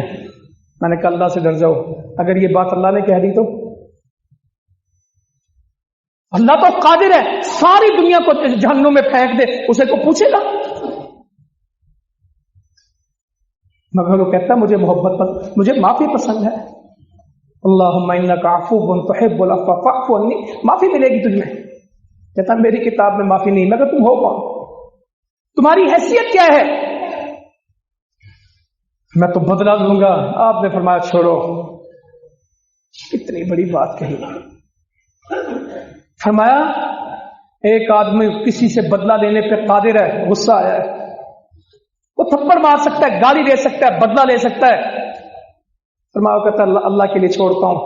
मैंने कहा अल्लाह से डर जाओ, अगर ये बात अल्लाह ने कह दी तो? अल्लाह तो कादिर है, सारी दुनिया को जहन्नुम में फेंक दे, उसे को पूछेगा? मगर वो कहता मुझे मोहब्बत, मुझे माफी पसंद है। अल्लाहुम्मा इन्नका अफ़्वुन तुहिब्बुल अफ़्व फ़अफ़ु अन्नी, माफी मिलेगी तुझमें। कहता मेरी किताब में माफी नहीं। मगर तुम हो कौन? तुम्हारी हैसियत क्या है? मैं तो बदला लूंगा। आपने फरमाया छोड़ो, इतनी बड़ी बात कही। फरमाया एक आदमी किसी से बदला लेने पे कादिर है, गुस्सा आया है, वो थप्पड़ मार सकता है, गाली दे सकता है, बदला ले सकता है। फरमाया कहता है अल्लाह के लिए छोड़ता हूं।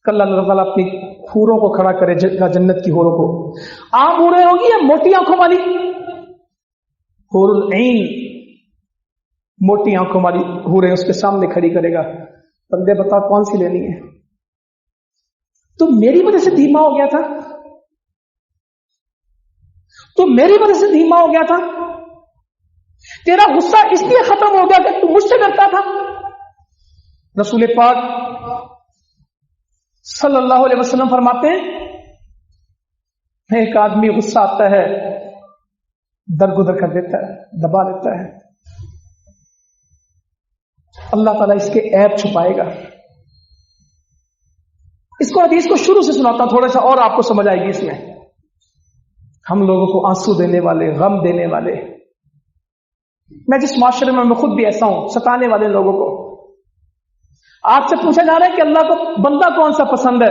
कल अल्लाह ताला अपनी हूरों को खड़ा करे, जन्नत की हूरों को। आम हूरें होंगी या मोटी आंखों वाली? हूरुल ऐन, मोटी आंखों वाली हूरें उसके सामने खड़ी करेगा। बंदे बता कौन सी लेनी है? तो मेरी वजह से धीमा हो गया था, तो मेरी वजह से धीमा हो गया था, तेरा गुस्सा इसलिए खत्म हो गया कि तू मुझसे डरता था। रसूल पाक सल्लल्लाहु अलैहि वसल्लम फरमाते हैं एक आदमी गुस्सा आता है, दरगुदर कर देता है, दबा देता है, अल्लाह ताला इसके ऐब छुपाएगा। इसको हदीस को शुरू से सुनाता हूं, थोड़ा सा और आपको समझ आएगी इसमें। हम लोगों को आंसू देने वाले, गम देने वाले, मैं जिस माशरे में मैं खुद भी ऐसा हूं, सताने वाले लोगों को आपसे पूछा जा रहा है कि अल्लाह को बंदा कौन सा पसंद है?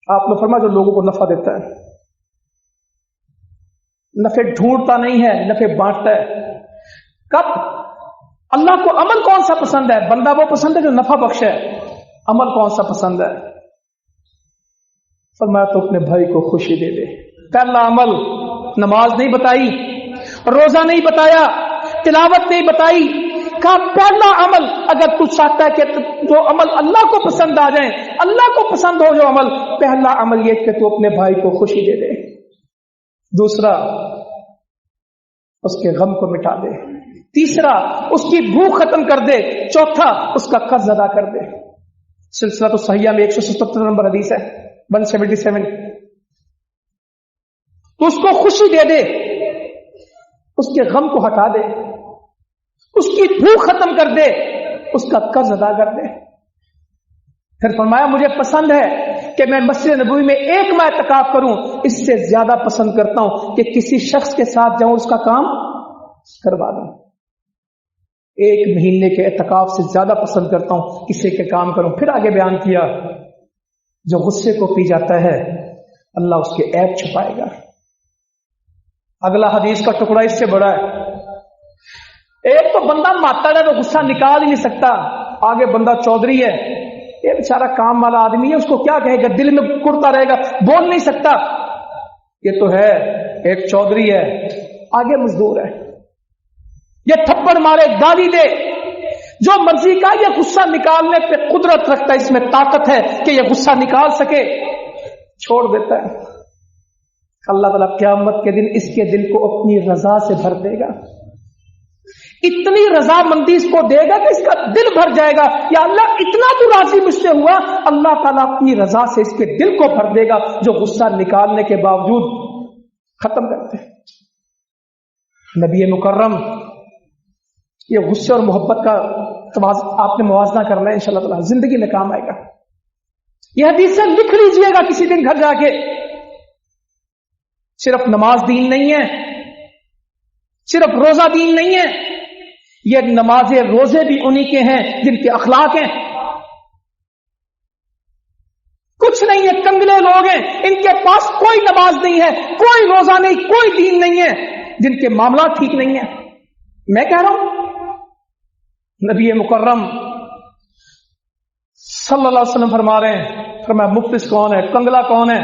आपने फरमाया जो लोगों को नफा देता है, नफे ढूंढता नहीं है, नफे बांटता है। कब? अल्लाह को अमल कौन सा पसंद है? बंदा वो पसंद है जो नफा बख्श है। अमल कौन सा पसंद है? फरमाया तो अपने भाई को खुशी दे दे। पहला अमल नमाज नहीं बताई, रोजा नहीं बताया, तिलावत नहीं बताई। कहा पहला अमल अगर तू चाहता है कि जो अमल अल्लाह को पसंद आ जाए, अल्लाह को पसंद हो जो अमल, पहला अमल ये कि तू अपने भाई को खुशी दे दे। दूसरा, उसके गम को मिटा दे। तीसरा, उसकी भूख खत्म कर दे। चौथा, उसका कर्ज अदा कर दे। सिलसिला तो सहिया में 177 नंबर हदीस है, 177। तो उसको खुशी दे दे, उसके गम को हटा दे, उसकी भूख खत्म कर दे, उसका कर्ज अदा कर दे। फिर फरमाया मुझे पसंद है कि मैं मस्जिद नबवी में एक माह इत्काफ करूं, इससे ज्यादा पसंद करता हूं कि किसी शख्स के साथ जाऊं, उसका काम करवा दूं। 1 महीने के इत्काफ से ज्यादा पसंद करता हूं किसी के काम करूं। फिर आगे बयान किया जो गुस्से को पी जाता है अल्लाह उसके ऐब छुपाएगा। अगला हदीस का टुकड़ा इससे बड़ा है। एक तो बंदा मातड़ है, वो गुस्सा निकाल ही नहीं सकता। आगे बंदा चौधरी है, ये बेचारा काम वाला आदमी है, उसको क्या कहेगा, दिल में कुड़ता रहेगा, बोल नहीं सकता। ये तो है एक चौधरी है, आगे मजदूर है, ये थप्पड़ मारे, गाली दे, जो मर्जी का, ये गुस्सा निकालने पे कुदरत रखता है, इसमें ताकत है कि ये गुस्सा निकाल सके, छोड़ देता है। अल्लाह ताला क़यामत के दिन इसके दिल को अपनी रजा से भर देगा। इतनी रजामंदी इसको देगा कि इसका दिल भर जाएगा। या अल्लाह इतना तो राजी मुझसे हुआ, अल्लाह ताला अपनी रजा से इसके दिल को भर देगा, जो गुस्सा निकालने के बावजूद खत्म करते हैं। नबी मुकर्रम, ये गुस्से और मोहब्बत का आपने मुवाजना करना है, इंशाअल्लाह ताला जिंदगी में काम आएगा। ये हदीसें लिख लीजिएगा किसी दिन घर जाके। सिर्फ नमाज दीन नहीं है, सिर्फ रोजा दीन नहीं है, ये नमाजें रोजे भी उन्हीं के हैं जिनके अखलाक हैं। कुछ नहीं है, कंगले लोग हैं, इनके पास कोई नमाज नहीं है, कोई रोजा नहीं, कोई दीन नहीं है, जिनके मामला ठीक नहीं है। मैं कह रहा हूं नबी मुकर्रम सल्लल्लाहु अलैहि वसल्लम फरमा रहे हैं, फरमाया मुफ्लिस कौन है, कंगला कौन है,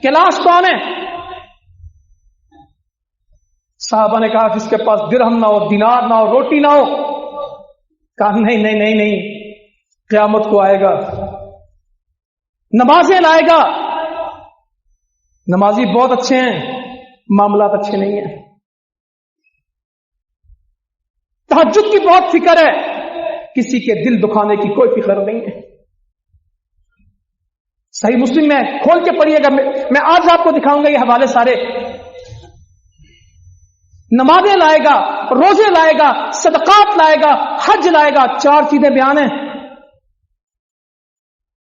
कैलाश कौन है? साहबा ने कहा जिसके पास दिरहम ना हो, दिनार ना हो, रोटी ना हो। कहा नहीं नहीं नहीं नहीं, क़यामत को आएगा, नमाजें लाएगा, नमाजी बहुत अच्छे हैं, मामलात अच्छे नहीं है, तहज्जुद की बहुत फिक्र है, किसी के दिल दुखाने की कोई फिक्र नहीं है। सही मुस्लिम में खोल के पढ़िएगा, मैं आज आपको दिखाऊंगा ये हवाले सारे। नमाजें लाएगा, रोजे लाएगा, सदकात लाएगा, हज लाएगा, 4 चीजें बयान है।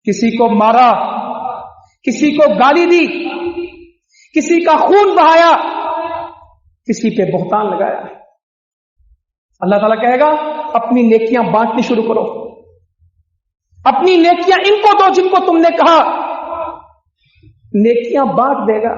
किसी को मारा, किसी को गाली दी, किसी का खून बहाया, किसी पे बहुतान लगाया। अल्लाह ताला कहेगा अपनी नेकियां बांटनी शुरू करो, अपनी नेकियां इनको दो जिनको तुमने कहा, नेकियां बांट देगा।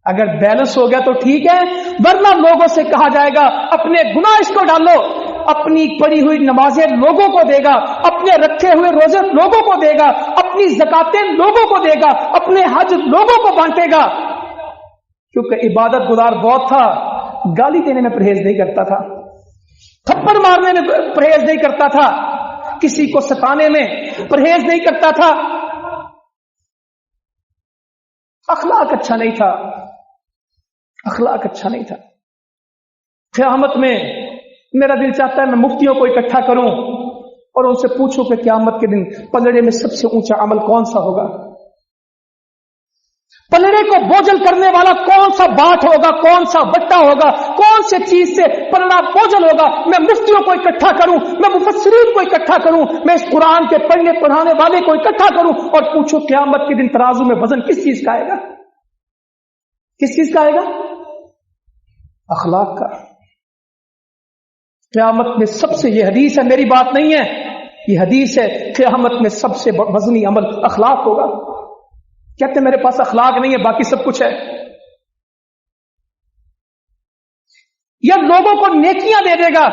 अगर बैलेंस हो गया तो ठीक है, वरना लोगों से कहा जाएगा अपने गुनाह इसको डालो, अपनी पढ़ी हुई नमाजें लोगों को देगा, अपने रखे हुए रोजे लोगों को देगा, अपनी ज़कातें लोगों को देगा, अपने हज लोगों को बांटेगा। क्योंकि इबादत गुजार बहुत था, गाली देने में परहेज नहीं करता था, थप्पड़ मारने में परहेज नहीं करता था, किसी को सताने में परहेज नहीं करता था, अखलाक अच्छा नहीं था, अखलाक अच्छा नहीं था। क़यामत में मेरा दिल चाहता है मैं मुफ्तियों को इकट्ठा करूं और उनसे पूछूं कि क़यामत के दिन पलड़े में सबसे ऊंचा अमल कौन सा होगा, पलड़े को बोझल करने वाला कौन सा बाट होगा, कौन सा बट्टा होगा, कौन से चीज से पलड़ा बोझल होगा। मैं मुफ्तियों को इकट्ठा करूं, मैं मुफस्सिरीन को इकट्ठा करूं, मैं इस कुरान के पढ़ने पढ़ाने वाले को इकट्ठा करूं और पूछूं क़यामत के दिन तराजू में वजन किस चीज का आएगा, किस चीज का आएगा? अखलाक का। क़यामत में सबसे, ये हदीस है, मेरी बात नहीं है, ये हदीस है, क़यामत में सबसे वजनी अमल अखलाक होगा। कहते मेरे पास अखलाक नहीं है, बाकी सब कुछ है। यह लोगों को नेकियां दे देगा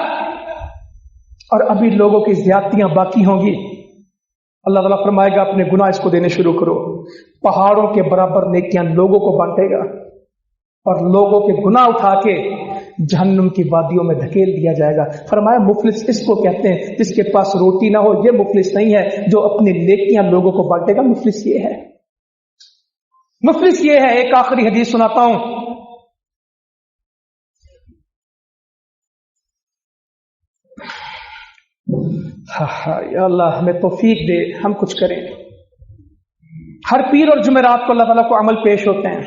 और अभी लोगों की ज्यादतियां बाकी होंगी। अल्लाह ताला फरमाएगा अपने गुनाह इसको देने शुरू करो, पहाड़ों के बराबर नेकियां लोगों को बांटेगा और लोगों के गुनाह उठा के जहन्नुम की वादियों में धकेल दिया जाएगा। फरमाया मुफलिस इसको कहते हैं जिसके पास रोटी ना हो, यह मुफलिस नहीं है जो अपनी नेकियां लोगों को बांटेगा, मुफलिस ये है, मुफलिस ये है। एक आखिरी हदीस सुनाता हूं, या अल्लाह हमें तौफीक दे, हम कुछ करें। हर पीर और जुमेरात को अल्लाह ताला को अमल पेश होते हैं,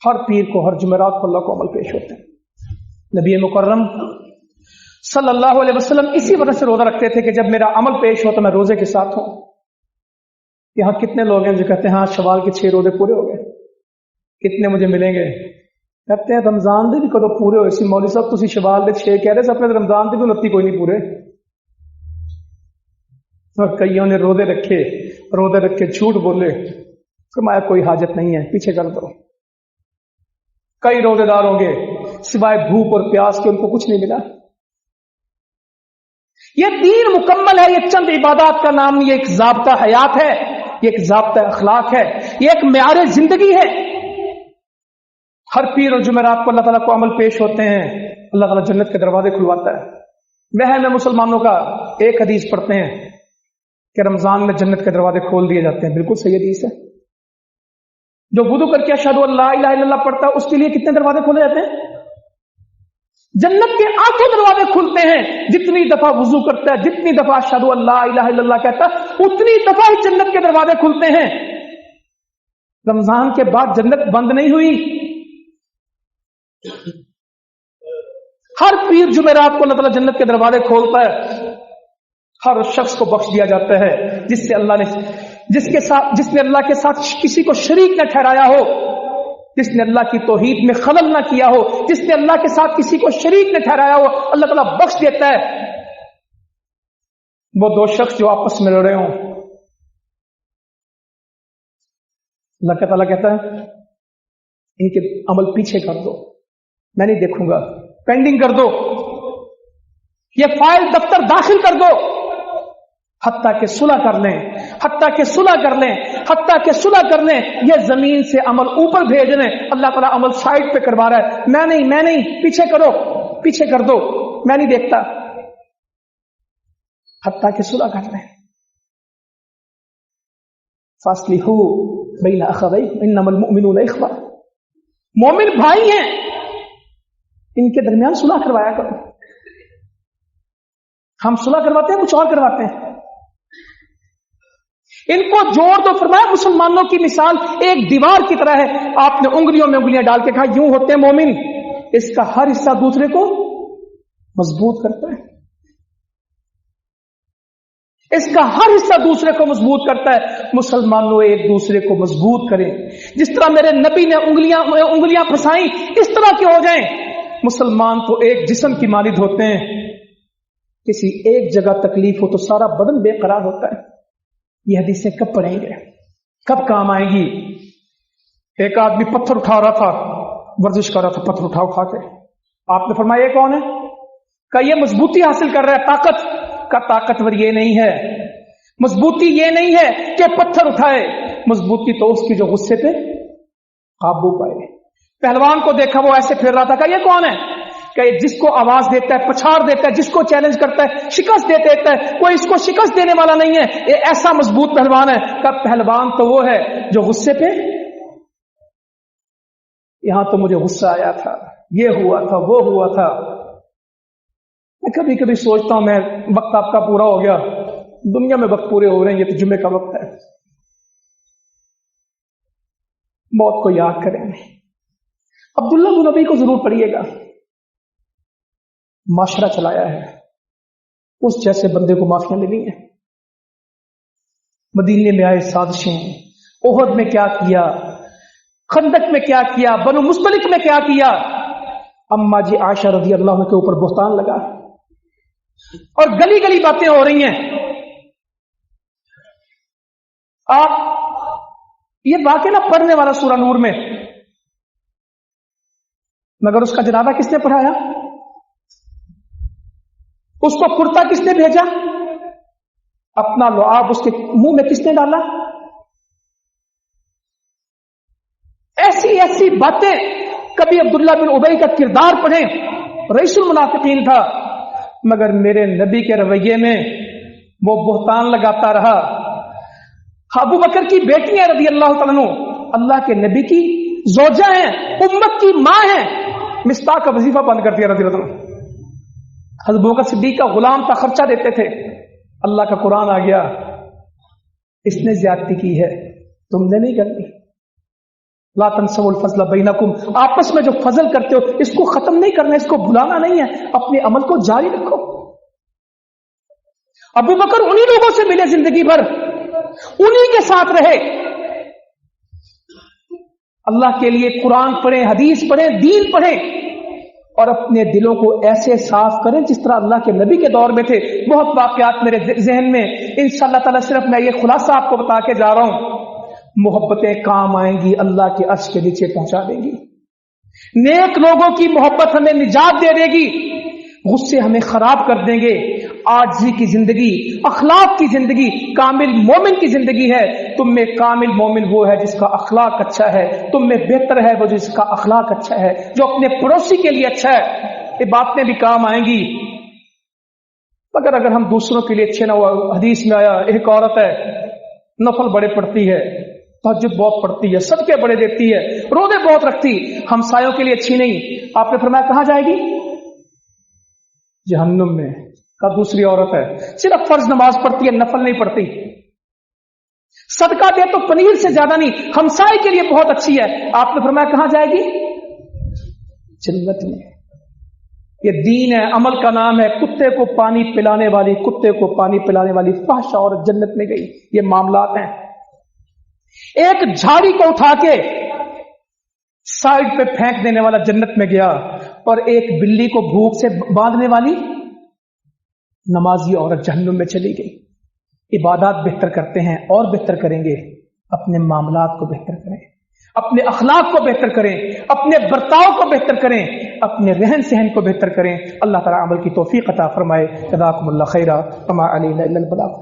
हर पीर को, हर जुमेरात को अल्लाह को अमल पेश होते हैं। नबी मुकर्रम सल्लल्लाहु अलैहि वसल्लम इसी वजह से रोजा रखते थे कि जब मेरा अमल पेश हो तो मैं रोजे के साथ हूं। यहां कितने लोग हैं जो कहते हैं हाँ शवाल के 6 रोजे पूरे हो गए, कितने मुझे मिलेंगे? कहते हैं रमजान दे भी कदों पूरे हो सी मौलवी साहब, तुसी शवाल दे 6 कह रहे थे, अपने रमजान दे भी 29 कोई नहीं पूरे। और कईयों ने रोजे रखे झूठ बोले, फरमाया कोई हाजत नहीं है, पीछे कर दो। कई रोजेदार होंगे सिवाय भूख और प्यास के उनको कुछ नहीं मिला। यह दीन मुकम्मल है, यह चंद इबादत का नाम नहीं, यह एक ज़ाब्ता हयात है, यह एक ज़ाब्ता अखलाक है, यह एक म्यार जिंदगी है। हर पीर और जुमेरात को अल्लाह ताला को अमल पेश होते हैं, अल्लाह ताला जन्नत के दरवाजे खुलवाता है। वह में मुसलमानों का एक हदीस पढ़ते हैं कि रमजान में जन्नत के दरवाजे खोल दिए जाते हैं, बिल्कुल सही हदीस है। जो वुदू करके अशहदु अल्ला इलाहा इल्लल्लाह पढ़ता है उसके लिए कितने दरवाजे खोले जाते हैं? जन्नत के 8 दरवाजे खुलते हैं। जितनी दफा वुजू करता है, जितनी दफा अशहदु अल्ला इलाहा इल्लल्लाह कहता है, उतनी दफा ही जन्नत के दरवाजे खुलते हैं। रमजान के बाद जन्नत बंद नहीं हुई, हर पीर जुमेरात को अल्लाह ताला जन्नत के दरवाजे खोलता है, हर उस शख्स को बख्श दिया जाता है जिससे जिसने अल्लाह के साथ किसी को शरीक न ठहराया हो, जिसने अल्लाह की तौहीद में खलल न किया हो, जिसने अल्लाह के साथ किसी को शरीक न ठहराया हो, अल्लाह ताला बख्श देता है। वो दो शख्स जो आपस में लड़ रहे हों, अल्लाह ताला कहता है इनके अमल पीछे कर दो, मैं नहीं देखूंगा, पेंडिंग कर दो, ये फाइल दफ्तर दाखिल कर दो, हत्ता के सुलह कर लें, हत्ता के सुलह कर लें, हत्ता के सुलह कर लें, ये जमीन से अमल ऊपर भेज लें। अल्लाह ताला अमल साइड पे करवा रहा है, मैं नहीं, पीछे करो, पीछे कर दो, मैं नहीं देखता, हत्ता के सुलह कर लें। फासलिहू बैन अखवैन इन्नमल मुमिनूना इख्वा, मोमिन भाई हैं, इनके दरमियान सुलह करवाया करो। हम सुलह करवाते हैं, कुछ और करवाते हैं, इनको जोड़ दो। फरमाया मुसलमानों की मिसाल एक दीवार की तरह है, आपने उंगलियों में उंगलियां डाल के कहा यूं होते हैं मोमिन, इसका हर हिस्सा दूसरे को मजबूत करता है, इसका हर हिस्सा दूसरे को मजबूत करता है। मुसलमानों एक दूसरे को मजबूत करें, जिस तरह मेरे नबी ने उंगलियां फंसाई, इस तरह के हो जाएं। मुसलमान तो एक जिस्म की मालिक होते हैं, किसी एक जगह तकलीफ हो तो सारा बदन बेकरार होता है। ये हदीसें कब पढ़ेंगे, कब काम आएंगी? एक आदमी पत्थर उठा रहा था, वर्जिश कर रहा था, पत्थर उठा के, आपने फरमाया ये कौन है? का ये मजबूती हासिल कर रहा है, ताकत का। ताकतवर ये नहीं है, मजबूती ये नहीं है कि पत्थर उठाए, मजबूती तो उसकी जो गुस्से पे काबू पाए। पहलवान को देखा वो ऐसे फिर रहा था, का ये कौन है? कि जिसको आवाज देता है, पछाड़ देता है, जिसको चैलेंज करता है, शिकस्त दे देता है, कोई इसको शिकस्त देने वाला नहीं है, ये ऐसा मजबूत पहलवान है। का पहलवान तो वो है जो गुस्से पे, यहां तो मुझे गुस्सा आया था, ये हुआ था, वो हुआ था। मैं कभी कभी सोचता हूं, मैं वक्त आपका पूरा हो गया, दुनिया में वक्त पूरे हो रहे हैं, ये तो जुम्मे का वक्त है, मौत को याद करेंगे। अब्दुल्ला बिन उबई को जरूर पढ़िएगा, माशरा चलाया है, उस जैसे बंदे को माफिया मिली है। मदीने में आए साजिशें, ओहद में क्या किया, खंदक में क्या किया, बनु मुस्तलिक में क्या किया। अम्मा जी आयशा रज़ी अल्लाह के ऊपर बुहतान लगा और गली गली बातें हो रही हैं। आप ये वाकया ना पढ़ने वाला सूरह नूर में, मगर उसका जनाजा किसने पढ़ाया? उसको कुर्ता किसने भेजा? अपना लुआब उसके मुंह में किसने डाला? ऐसी ऐसी बातें। कभी अब्दुल्ला बिन उबई का किरदार पढ़ें, रईसुल मुनाफिकीन था, मगर मेरे नबी के रवैये में वो बुहतान लगाता रहा। अबू बकर की बेटियां रज़ी अल्लाह तआला अन्हु, अल्लाह के नबी की ज़ौजा हैं, उम्मत की मां हैं, मिस्ताह का वजीफा बंद कर दिया रज़ी अल्लाह तआला। हज़रत अबू बकर सिद्दीक का गुलाम था, खर्चा देते थे। अल्लाह का कुरान आ गया, इसने ज्यादती की है, तुमने नहीं करनी। ला तनसवुल फज़्ल बैनकुम, आपस में जो फजल करते हो इसको खत्म नहीं करना, इसको भुलाना नहीं है, अपने अमल को जारी रखो। अबू बकर उन्हीं लोगों से मिले जिंदगी भर, उन्हीं के साथ रहे। अल्लाह के लिए कुरान पढ़ें, हदीस पढ़ें, दीन पढ़ें और अपने दिलों को ऐसे साफ करें जिस तरह अल्लाह के नबी के दौर में थे। बहुत वाकयात मेरे जहन में, इंशाअल्लाह ताला सिर्फ मैं ये खुलासा आपको बता के जा रहा हूं। मोहब्बतें काम आएंगी, अल्लाह के अर्श के नीचे पहुंचा देंगी। नेक लोगों की मोहब्बत हमें निजात दे देगी, गुस्से हमें खराब कर देंगे। आजिज़ी की जिंदगी, अखलाक की जिंदगी कामिल मोमिन की जिंदगी है। तुम में कामिल मोमिन वो है जिसका अखलाक अच्छा है, तुम में बेहतर है वो जिसका अखलाक अच्छा है, जो अपने पड़ोसी के लिए अच्छा है। ये बातें भी काम आएंगी, मगर अगर हम दूसरों के लिए अच्छे ना हुआ। हदीस में आया, एक औरत है, नफल बड़े पढ़ती है, तहज्जुद बहुत पढ़ती है, सदके बड़े देती है, रोज़े बहुत रखती, हमसायों के लिए अच्छी नहीं। आपने फरमाया कहां जाएगी? जहन्नुम में। का दूसरी औरत है, सिर्फ फर्ज नमाज पढ़ती है, नफल नहीं पढ़ती, सदका दे तो पनीर से ज्यादा नहीं, हमसाए के लिए बहुत अच्छी है। आपने फरमाया कहां जाएगी? जन्नत में। یہ دین ہے, عمل کا نام ہے. کتے کو پانی پلانے والی فحش عورت جنت میں گئی. یہ معاملات ہیں. ایک جھاڑی کو اٹھا کے سائڈ پہ پھینک دینے والا جنت میں گیا, اور ایک بلی کو بھوک سے باندھنے والی نمازی عورت جہنم میں چلی گئی. عبادات بہتر کرتے ہیں اور بہتر کریں گے, اپنے معاملات کو بہتر کریں, اپنے اخلاق کو بہتر کریں, اپنے برتاؤ کو بہتر کریں, اپنے رہن سہن کو بہتر کریں. اللہ تعالیٰ عمل کی توفیق عطا فرمائے. جزاکم اللہ خیرا وما علینا الا البلاغ.